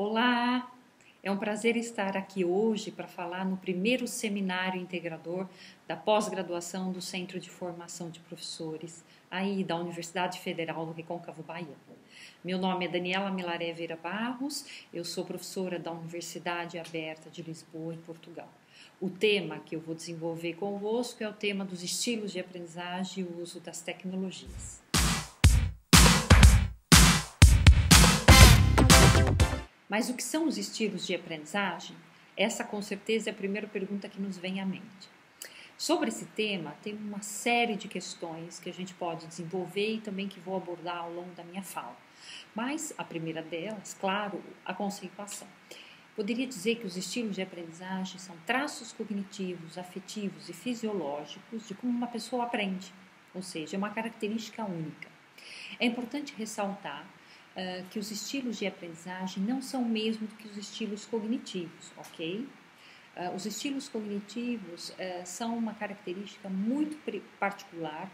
Olá! É um prazer estar aqui hoje para falar no primeiro seminário integrador da pós-graduação do Centro de Formação de Professores, aí da Universidade Federal do Recôncavo Baiano. Meu nome é Daniela Milaré Vera Barros, eu sou professora da Universidade Aberta de Lisboa, em Portugal. O tema que eu vou desenvolver convosco é o tema dos estilos de aprendizagem e o uso das tecnologias. Mas o que são os estilos de aprendizagem? Essa, com certeza, é a primeira pergunta que nos vem à mente. Sobre esse tema, tem uma série de questões que a gente pode desenvolver e também que vou abordar ao longo da minha fala. Mas a primeira delas, claro, a conceituação. Poderia dizer que os estilos de aprendizagem são traços cognitivos, afetivos e fisiológicos de como uma pessoa aprende, ou seja, é uma característica única. É importante ressaltar que os estilos de aprendizagem não são o mesmo do que os estilos cognitivos, ok? Os estilos cognitivos são uma característica muito particular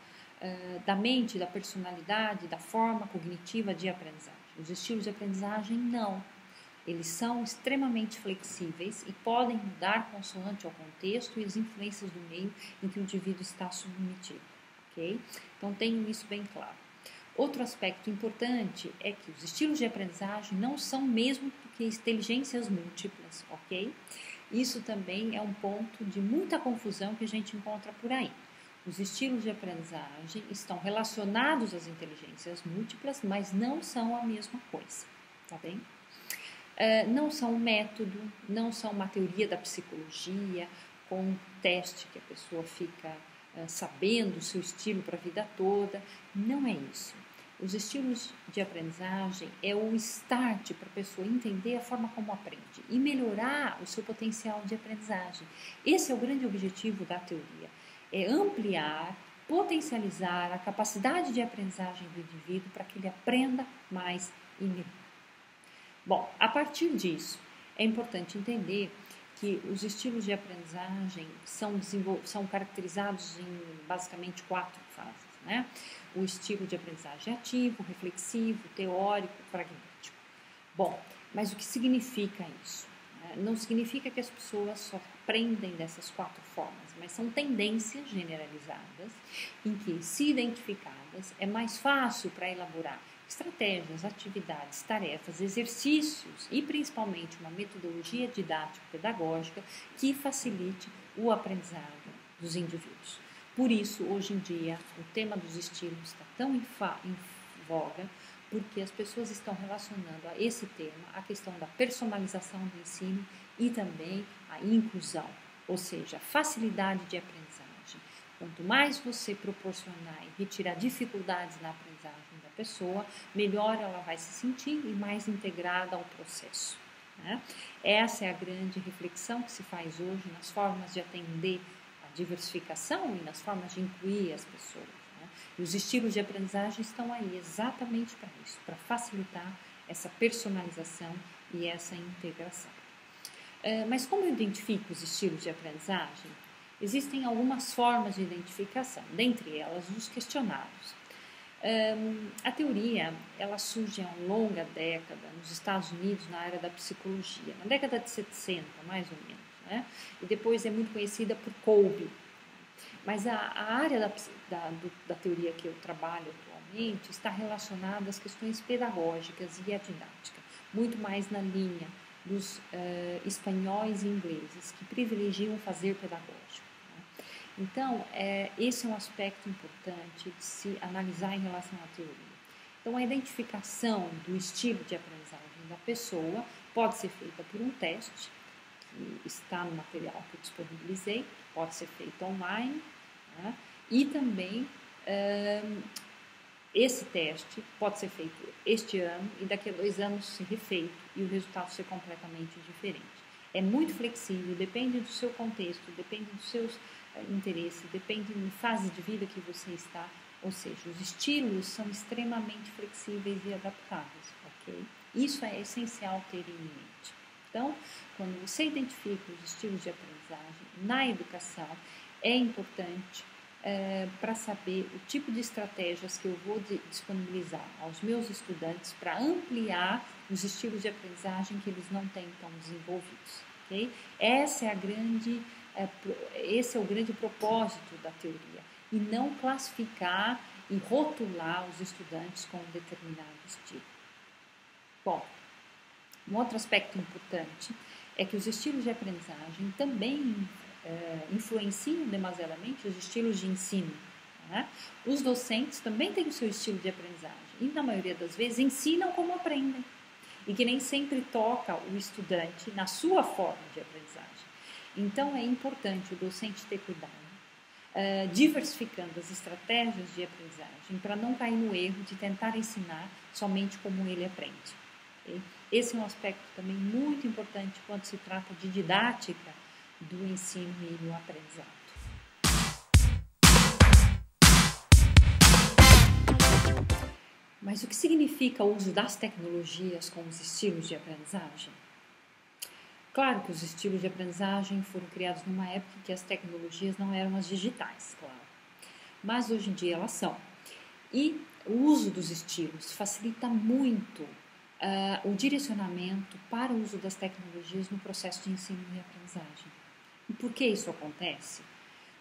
da mente, da personalidade, da forma cognitiva de aprendizagem. Os estilos de aprendizagem não. Eles são extremamente flexíveis e podem mudar consoante ao contexto e as influências do meio em que o indivíduo está submetido, ok? Então, tenham isso bem claro. Outro aspecto importante é que os estilos de aprendizagem não são mesmo do que inteligências múltiplas, ok? Isso também é um ponto de muita confusão que a gente encontra por aí. Os estilos de aprendizagem estão relacionados às inteligências múltiplas, mas não são a mesma coisa, tá bem? Não são um método, não são uma teoria da psicologia, com um teste que a pessoa fica sabendo o seu estilo para a vida toda. Não é isso. Os estilos de aprendizagem é o start para a pessoa entender a forma como aprende e melhorar o seu potencial de aprendizagem. Esse é o grande objetivo da teoria, é ampliar, potencializar a capacidade de aprendizagem do indivíduo para que ele aprenda mais e melhor. Bom, a partir disso, é importante entender que os estilos de aprendizagem são caracterizados em basicamente 4 fases, né? O estilo de aprendizagem ativo, reflexivo, teórico, pragmático. Bom, mas o que significa isso? Não significa que as pessoas só aprendem dessas 4 formas, mas são tendências generalizadas em que, se identificadas, é mais fácil para elaborar estratégias, atividades, tarefas, exercícios e principalmente uma metodologia didático-pedagógica que facilite o aprendizado dos indivíduos. Por isso, hoje em dia, o tema dos estilos está tão em voga, porque as pessoas estão relacionando a esse tema a questão da personalização do ensino e também a inclusão, ou seja, a facilidade de aprendizagem. Quanto mais você proporcionar e retirar dificuldades na aprendizagem da pessoa, melhor ela vai se sentir e mais integrada ao processo, né? Essa é a grande reflexão que se faz hoje nas formas de atender a diversificação e nas formas de incluir as pessoas, né? E os estilos de aprendizagem estão aí exatamente para isso, para facilitar essa personalização e essa integração. Mas como eu identifico os estilos de aprendizagem? Existem algumas formas de identificação, dentre elas os questionários. A teoria ela surge há uma longa década nos Estados Unidos na área da psicologia, na década de 70 mais ou menos, né? E depois é muito conhecida por Kolbe. Mas a área da teoria que eu trabalho atualmente está relacionada às questões pedagógicas e à didática, muito mais na linha dos espanhóis e ingleses, que privilegiam o fazer pedagógico. Né? Então, esse é um aspecto importante de se analisar em relação à teoria. Então, a identificação do estilo de aprendizagem da pessoa pode ser feita por um teste, que está no material que eu disponibilizei, pode ser feito online, né? E também esse teste pode ser feito este ano e daqui a 2 anos ser refeito e o resultado ser completamente diferente. É muito flexível, depende do seu contexto, depende dos seus interesses, depende da fase de vida que você está, ou seja, os estilos são extremamente flexíveis e adaptáveis, ok? Isso é essencial ter em mente. Então, quando você identifica os estilos de aprendizagem na educação, é importante para saber o tipo de estratégias que eu vou disponibilizar aos meus estudantes para ampliar os estilos de aprendizagem que eles não têm tão desenvolvidos. Okay? Esse é o grande propósito da teoria, e não classificar e rotular os estudantes com um determinado estilo. Bom, um outro aspecto importante é que os estilos de aprendizagem também influenciam demasiadamente os estilos de ensino. Né? Os docentes também têm o seu estilo de aprendizagem e, na maioria das vezes, ensinam como aprendem, e que nem sempre toca o estudante na sua forma de aprendizagem. Então, é importante o docente ter cuidado, diversificando as estratégias de aprendizagem para não cair no erro de tentar ensinar somente como ele aprende. Okay? Esse é um aspecto também muito importante quando se trata de didática do ensino e do aprendizado. Mas o que significa o uso das tecnologias com os estilos de aprendizagem? Claro que os estilos de aprendizagem foram criados numa época em que as tecnologias não eram as digitais, claro. Mas hoje em dia elas são. E o uso dos estilos facilita muito o direcionamento para o uso das tecnologias no processo de ensino e aprendizagem. E por que isso acontece?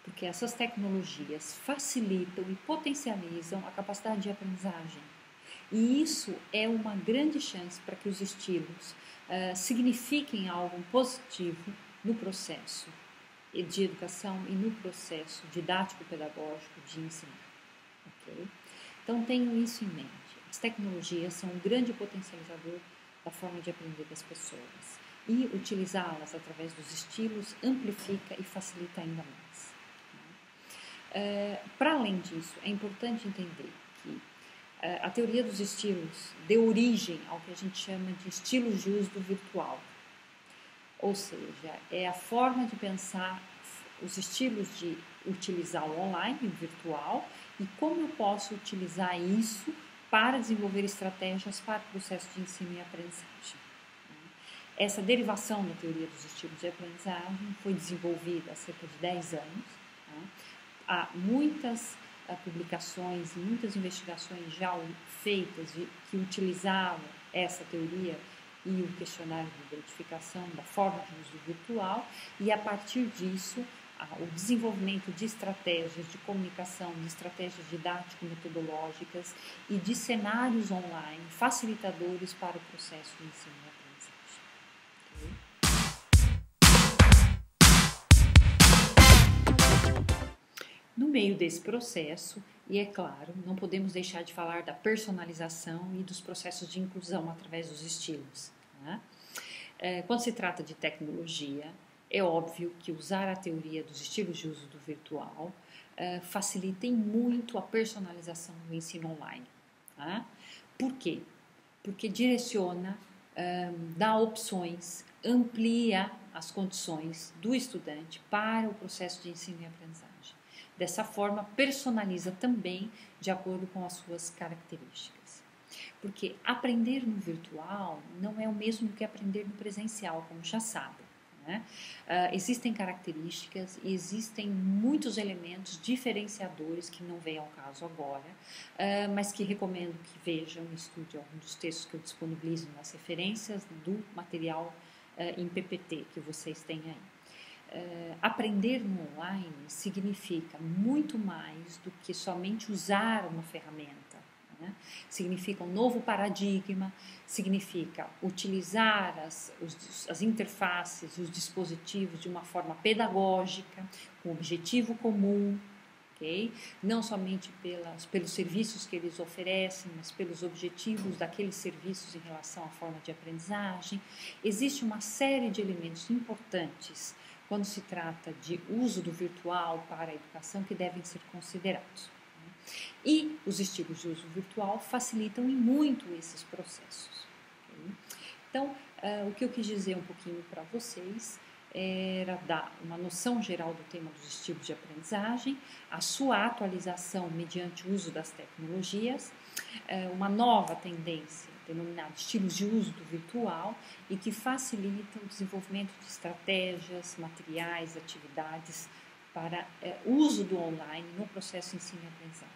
Porque essas tecnologias facilitam e potencializam a capacidade de aprendizagem. E isso é uma grande chance para que os estilos signifiquem algo positivo no processo de educação e no processo didático-pedagógico de ensino. Okay? Então, tenham isso em mente. As tecnologias são um grande potencializador da forma de aprender das pessoas. E utilizá-las através dos estilos amplifica e facilita ainda mais. Para além disso, é importante entender que a teoria dos estilos deu origem ao que a gente chama de estilos de uso do virtual. Ou seja, é a forma de pensar os estilos de utilizar o online e o virtual e como eu posso utilizar isso para desenvolver estratégias para o processo de ensino e aprendizagem. Essa derivação da teoria dos estilos de aprendizagem foi desenvolvida há cerca de 10 anos. Há muitas publicações e muitas investigações já feitas que utilizavam essa teoria e o questionário de identificação da forma de uso virtual, e a partir disso o desenvolvimento de estratégias de comunicação, de estratégias didático-metodológicas e de cenários online facilitadores para o processo de ensino e aprendizagem. No meio desse processo, e é claro, não podemos deixar de falar da personalização e dos processos de inclusão através dos estilos. Né? Quando se trata de tecnologia, é óbvio que usar a teoria dos estilos de uso do virtual facilita muito a personalização do ensino online. Tá? Por quê? Porque direciona, dá opções, amplia as condições do estudante para o processo de ensino e aprendizagem. Dessa forma, personaliza também de acordo com as suas características. Porque aprender no virtual não é o mesmo que aprender no presencial, como já sabem. Né? Existem características e existem muitos elementos diferenciadores que não vêm ao caso agora, mas que recomendo que vejam e estudem alguns dos textos que eu disponibilizo nas referências do material em PPT que vocês têm aí. Aprender no online significa muito mais do que somente usar uma ferramenta. Né? Significa um novo paradigma, significa utilizar as interfaces, os dispositivos de uma forma pedagógica, com objetivo comum, okay? Não somente pelos serviços que eles oferecem, mas pelos objetivos daqueles serviços em relação à forma de aprendizagem. Existe uma série de elementos importantes quando se trata de uso do virtual para a educação que devem ser considerados. E os estilos de uso virtual facilitam e muito esses processos. Okay? Então, o que eu quis dizer um pouquinho para vocês era dar uma noção geral do tema dos estilos de aprendizagem, a sua atualização mediante o uso das tecnologias, uma nova tendência denominada estilos de uso do virtual e que facilita o desenvolvimento de estratégias, materiais, atividades para uso do online no processo de ensino e aprendizagem.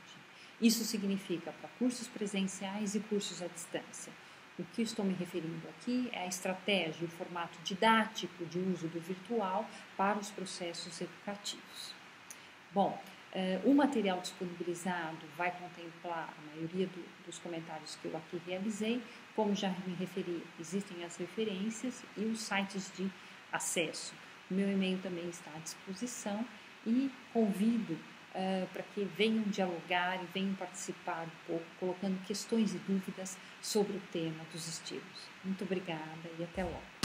Isso significa para cursos presenciais e cursos à distância. O que estou me referindo aqui é a estratégia, o formato didático de uso do virtual para os processos educativos. Bom, o material disponibilizado vai contemplar a maioria dos comentários que eu aqui realizei. Como já me referi, existem as referências e os sites de acesso. O meu e-mail também está à disposição e convido para que venham dialogar e venham participar um pouco, colocando questões e dúvidas sobre o tema dos estilos. Muito obrigada e até logo.